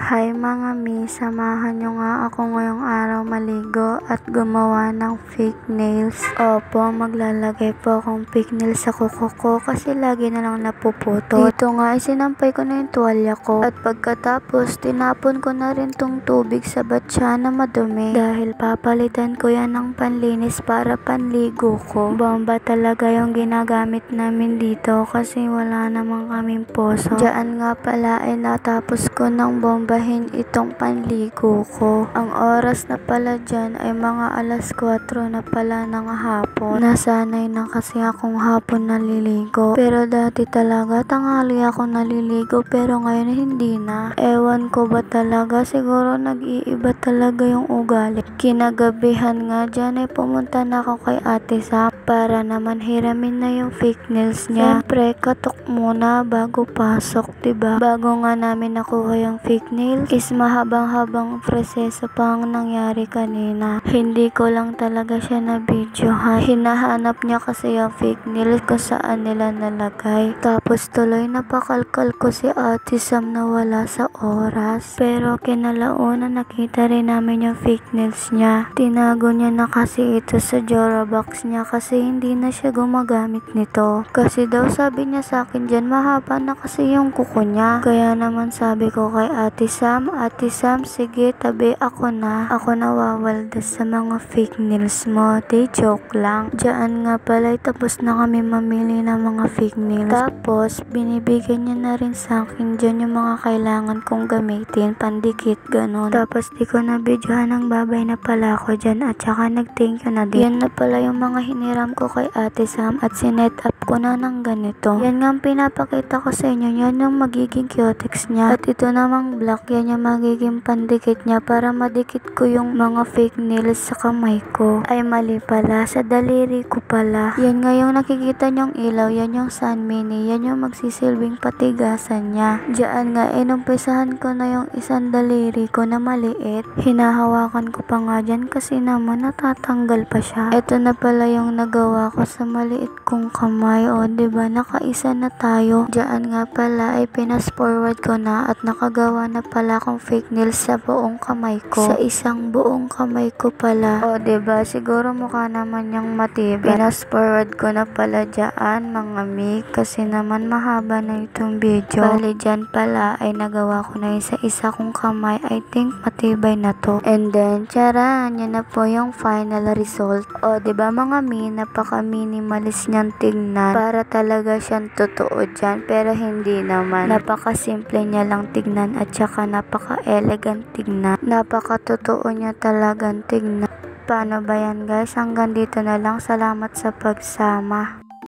Hi mga mi, samahan nyo nga ako ngayong araw maligo at gumawa ng fake nails. Opo, maglalagay po akong fake nails sa kuko ko kasi lagi na lang napuputo. Dito nga isinampay ko na yung tuwalya ko at pagkatapos tinapon ko na rin tong tubig sa batya na madumi dahil papalitan ko yan ng panlinis para panligo ko. Bomba talaga yung ginagamit namin dito kasi wala namang kaming poso. Diyan nga pala ay natapos ko ng bombahin itong panligo ko. Ang oras na pala dyan ay mga alas 4 na pala ng hapon. Nasanay na kasi akong hapon naliligo. Pero dati talaga tanghali ako naliligo pero ngayon hindi na. Ewan ko ba talaga, siguro nag-iiba talaga yung ugali. Kinagabihan nga dyan ay pumunta na ako kay Ate Sam para naman hiramin na yung fake nails niya. Siyempre katok muna bago pasok, diba? Bago nga namin nakuha yung fake nails is mahabang-habang proseso pang nangyari kanina. Hindi ko lang talaga siya na video ha. Hinahanap niya kasi yung fake nails kung saan nila nalagay. Tapos tuloy napakalkal ko si Ate Sam na wala sa oras. Pero kinalauna nakita rin namin yung fake nails niya. Tinago niya na kasi ito sa Jora box niya kasi hindi na siya gumagamit nito. Kasi daw sabi niya sa akin dyan mahaba na kasi yung kuko niya. Kaya naman sabi ko kay Ate Sam, sige tabi ako na. Ako nawawaldas sa mga fake nails mo. Di joke lang. Diyan nga pala tapos na kami mamili ng mga fake nails. Tapos binibigyan niya na rin sa akin dyan yung mga kailangan kong gamitin, pandikit, ganun. Tapos di ko na videohan ng babay na pala ako dyan at saka nag-thank you na din. Yan na pala yung mga hiniram ko kay Ate Sam at sinet up ko na ng ganito. Yan nga ang pinapakita ko sa inyo. Yan yung magiging cutex niya. At ito namang black, yan yung magiging pandikit niya para madikit ko yung mga fake nails sa kamay ko. Ay mali pala, sa daliri ko pala. Yan nga yung nakikita nyong ilaw, yan yung Sun Mini. Yan yung magsisilbing patigasan niya. Diyan nga, inumpisahan ko na yung isang daliri ko na maliit. Hinahawakan ko pa nga dyan kasi naman natatanggal pa siya. Ito na pala yung nagawa ko sa maliit kong kamay. O diba, nakaisa na tayo. Diyan nga pala ay pinas forward ko na at nakagawa na pala akong fake nails sa buong kamay ko. Sa isang buong kamay ko pala. O diba, siguro mukha naman yung matibay. Pinas forward ko na pala dyan mga mi kasi naman mahaba na itong video. Bali dyan pala ay nagawa ko na yung sa isa kong kamay. I think matibay na to. And then, charan, yan na po yung final result. O diba mga mi, napaka minimalist niyang tignan. Para talaga siyang totoo dyan. Pero hindi naman. Napaka simple niya lang tignan at saka napaka elegant tignan. Napaka totoo niya talagang tignan. Paano ba yan guys? Hanggang dito na lang. Salamat sa pagsama.